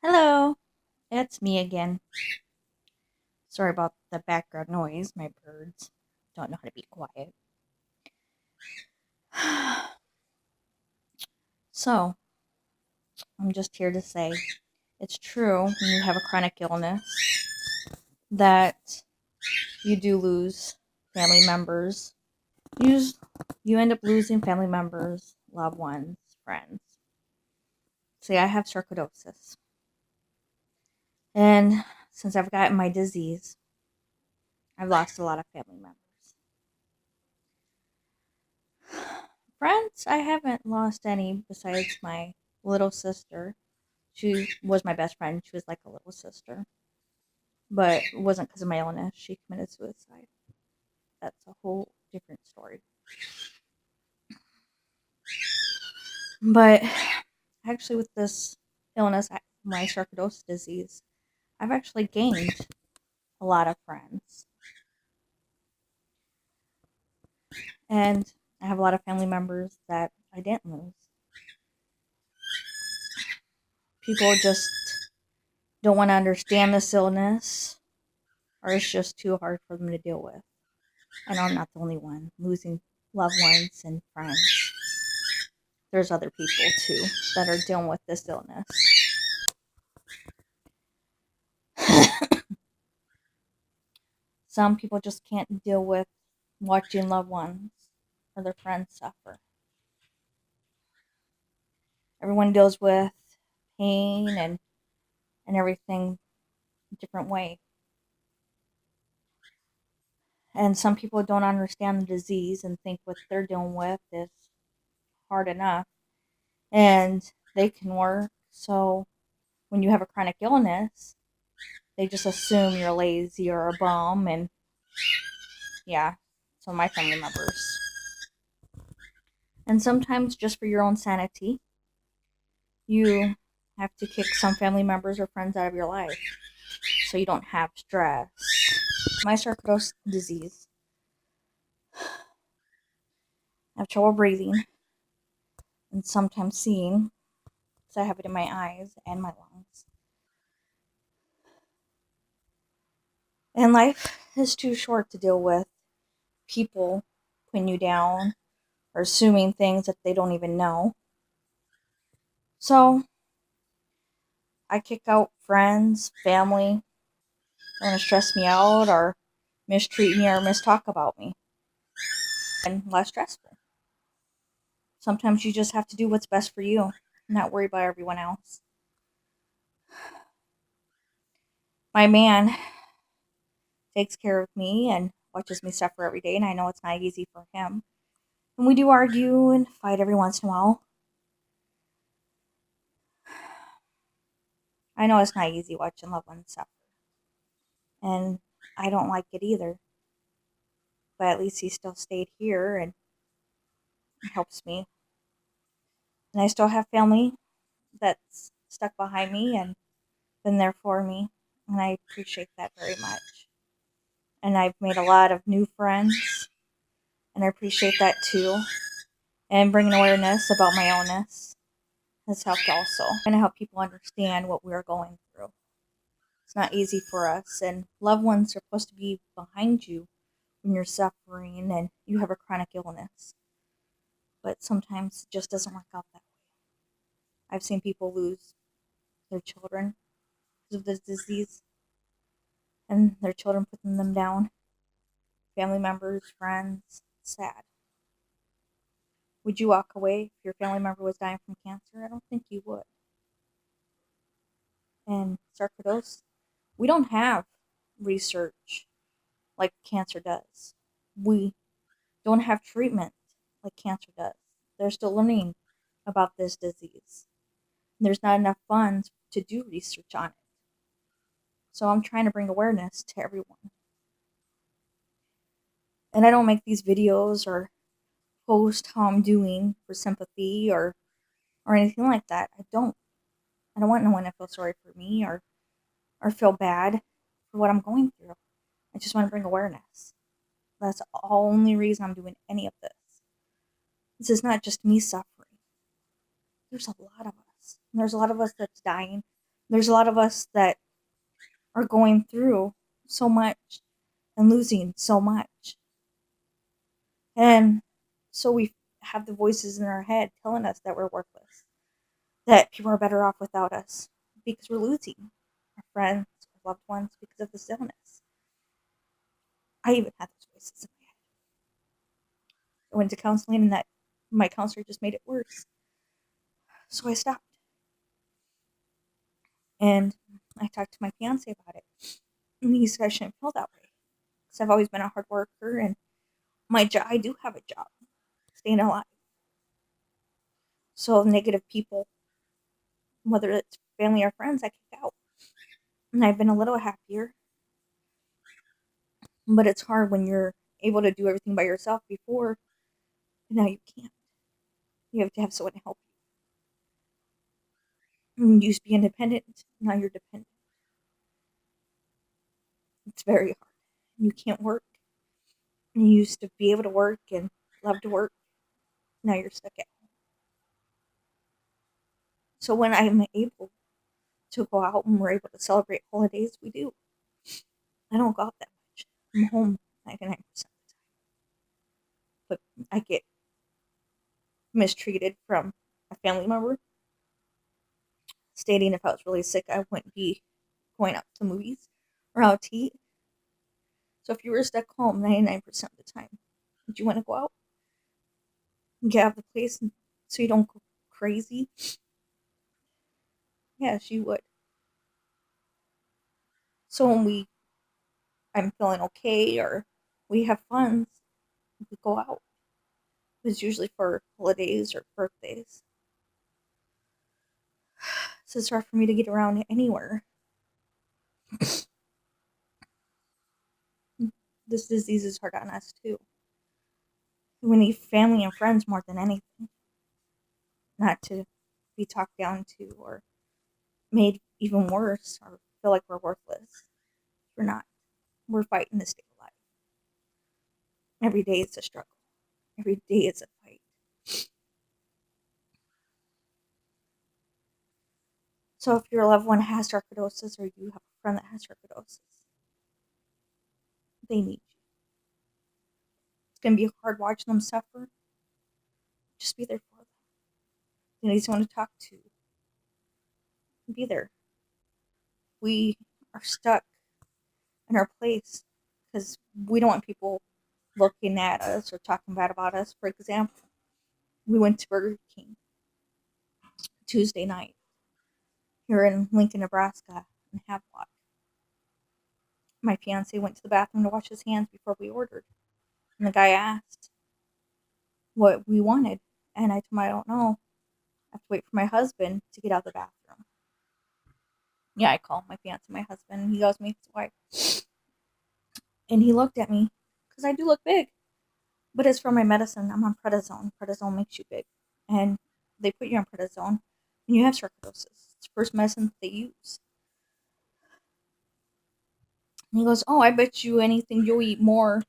Hello, it's me again. Sorry about the background noise. My birds don't know how to be quiet. So, I'm just here to say it's true when you have a chronic illness that you do lose family members. You, you end up losing family members, loved ones, friends. See, I have sarcoidosis. And since I've gotten my disease, I've lost a lot of family members. Friends, I haven't lost any besides my little sister. She was my best friend. She was like a little sister. But it wasn't because of my illness. She committed suicide. That's a whole different story. But actually, with this illness, my sarcoidosis disease, I've actually gained a lot of friends. And I have a lot of family members that I didn't lose. People just don't want to understand this illness, or it's just too hard for them to deal with. I know I'm not the only one losing loved ones and friends. There's other people too that are dealing with this illness. Some people just can't deal with watching loved ones or their friends suffer. Everyone deals with pain and everything a different way. And some people don't understand the disease and think what they're dealing with is hard enough and they can work. So when you have a chronic illness, they just assume you're lazy or a bum, and yeah, so my family members. And sometimes, just for your own sanity, you have to kick some family members or friends out of your life so you don't have stress. My sarcoidosis disease, I have trouble breathing and sometimes seeing because I have it in my eyes and my lungs. And life is too short to deal with people putting you down or assuming things that they don't even know. So I kick out friends, family, don't want to stress me out or mistreat me or mistalk about me. And less stressful. Sometimes you just have to do what's best for you, not worry about everyone else. My man takes care of me and watches me suffer every day, and I know it's not easy for him. And we do argue and fight every once in a while. I know it's not easy watching loved ones suffer. And I don't like it either. But at least he still stayed here and helps me. And I still have family that's stuck behind me and been there for me. And I appreciate that very much. And I've made a lot of new friends. And I appreciate that too. And bringing awareness about my illness has helped also. I'm going to help people understand what we're going through. It's not easy for us. And loved ones are supposed to be behind you when you're suffering and you have a chronic illness. But sometimes it just doesn't work out that way. I've seen people lose their children because of this disease and their children putting them down. Family members, friends, sad. Would you walk away if your family member was dying from cancer? I don't think you would. And sarcoidosis, we don't have research like cancer does. We don't have treatment like cancer does. They're still learning about this disease. There's not enough funds to do research on it. So I'm trying to bring awareness to everyone. And I don't make these videos or post how I'm doing for sympathy or anything like that. I don't. I don't want no one to feel sorry for me or feel bad for what I'm going through. I just want to bring awareness. That's the only reason I'm doing any of this. This is not just me suffering. There's a lot of us. And there's a lot of us that's dying. And There's a lot of us that are going through so much and losing so much. And so we have the voices in our head telling us that we're worthless, that people are better off without us because we're losing our friends, our loved ones because of this illness. I even had those voices in my head. I went to counseling and that my counselor just made it worse. So I stopped. And I talked to my fiance about it. And he said I shouldn't feel that way. Because I've always been a hard worker and I do have a job, staying alive. So negative people, whether it's family or friends, I kick out. And I've been a little happier. But it's hard when you're able to do everything by yourself before, and now you can't. You have to have someone to help you. You used to be independent, now you're dependent. It's very hard. You can't work. You used to be able to work and love to work. Now you're stuck at home. So when I'm able to go out and we're able to celebrate holidays, we do. I don't go out that much. I'm home 99% of the time. But I get mistreated from a family member stating if I was really sick, I wouldn't be going out to movies or out to eat. So if you were stuck home 99% of the time, would you want to go out and get out of the place so you don't go crazy? Yes, you would. So when I'm feeling okay or we have fun, we go out. It's usually for holidays or birthdays. So it's hard for me to get around anywhere. This disease is hard on us too. We need family and friends more than anything, not to be talked down to or made even worse or feel like we're worthless. We're not. We're fighting to stay alive. Every day it's a struggle. Every day it's a fight. So if your loved one has sarcoidosis or you have a friend that has sarcoidosis, they need you. It's going to be hard watching them suffer. Just be there for them. You need someone to talk to. Be there. We are stuck in our place because we don't want people looking at us or talking bad about us. For example, we went to Burger King Tuesday night here in Lincoln, Nebraska, in Havelock. My fiance went to the bathroom to wash his hands before we ordered. And the guy asked what we wanted. And I told him I don't know. I have to wait for my husband to get out of the bathroom. Yeah, I called my fiance my husband, and he goes me his wife. And he looked at me because I do look big. But it's for my medicine. I'm on prednisone. Prednisone makes you big. And they put you on prednisone when you have sarcoidosis. It's the first medicine that they use. And he goes, "Oh, I bet you anything you'll eat more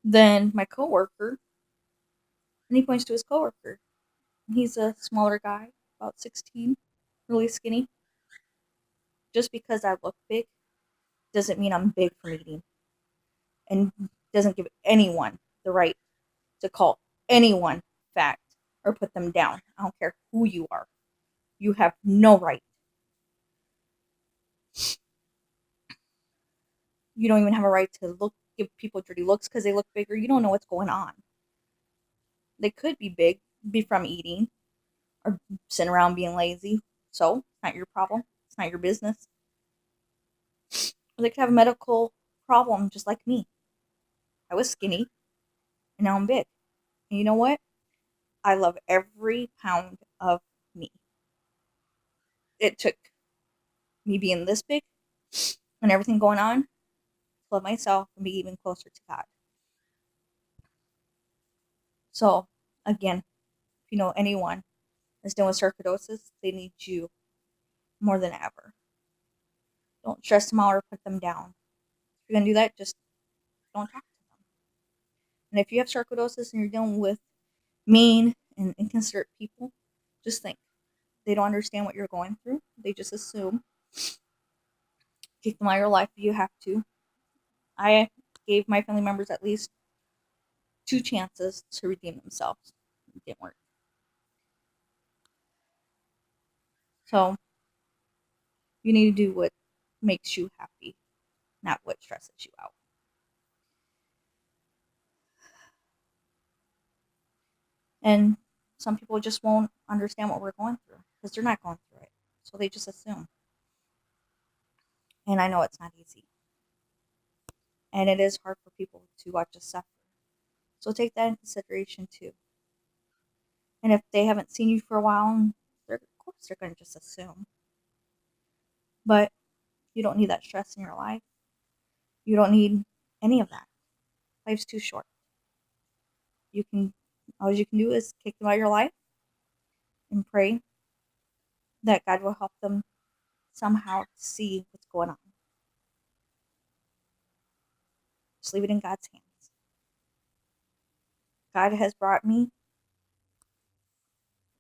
than my coworker." And he points to his coworker. And he's a smaller guy, about 16, really skinny. Just because I look big doesn't mean I'm big from eating. And doesn't give anyone the right to call anyone fat or put them down. I don't care who you are. You have no right. You don't even have a right to give people dirty looks because they look bigger. You don't know what's going on. They could be big, be from eating, or sitting around being lazy. So it's not your problem. It's not your business. Or they could have a medical problem just like me. I was skinny and now I'm big. And you know what? I love every pound of me. It took me being this big and everything going on to love myself and be even closer to God. So, again, if you know anyone that's dealing with sarcoidosis, they need you more than ever. Don't stress them out or put them down. If you're going to do that, just don't talk to them. And if you have sarcoidosis and you're dealing with mean and inconsiderate people, just think they don't understand what you're going through. They just assume. Kick them out of your life if you have to. I gave my family members at least 2 chances to redeem themselves. It didn't work. So you need to do what makes you happy, not what stresses you out. And some people just won't understand what we're going through because they're not going through it. So they just assume. And I know it's not easy. And it is hard for people to watch us suffer. So take that in consideration too. And if they haven't seen you for a while, of course they're going to just assume. But you don't need that stress in your life. You don't need any of that. Life's too short. All you can do is kick them out of your life and pray that God will help them somehow see what's going on. Just leave it in God's hands. God has brought me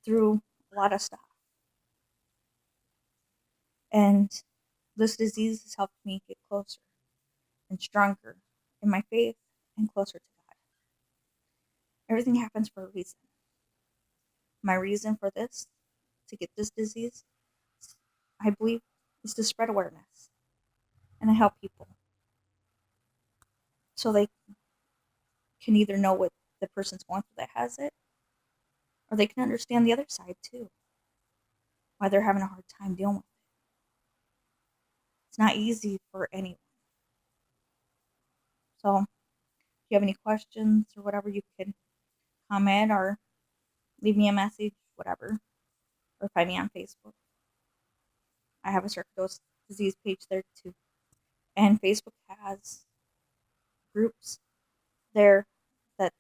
through a lot of stuff. And this disease has helped me get closer and stronger in my faith and closer to God. Everything happens for a reason. My reason for this, to get this disease, I believe, is to spread awareness and to help people so they can either know what the person's going through that has it, or they can understand the other side too, why they're having a hard time dealing with it. It's not easy for anyone. So if you have any questions or whatever, you can comment or leave me a message, whatever, or find me on Facebook. I have a sarcoidosis disease page there too. And Facebook has groups there that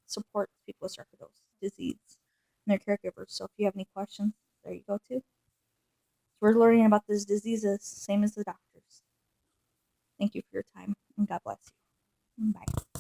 support people with sarcoidosis disease and their caregivers. So if you have any questions, there you go too. So we're learning about this disease same as the doctors. Thank you for your time and God bless you. Bye.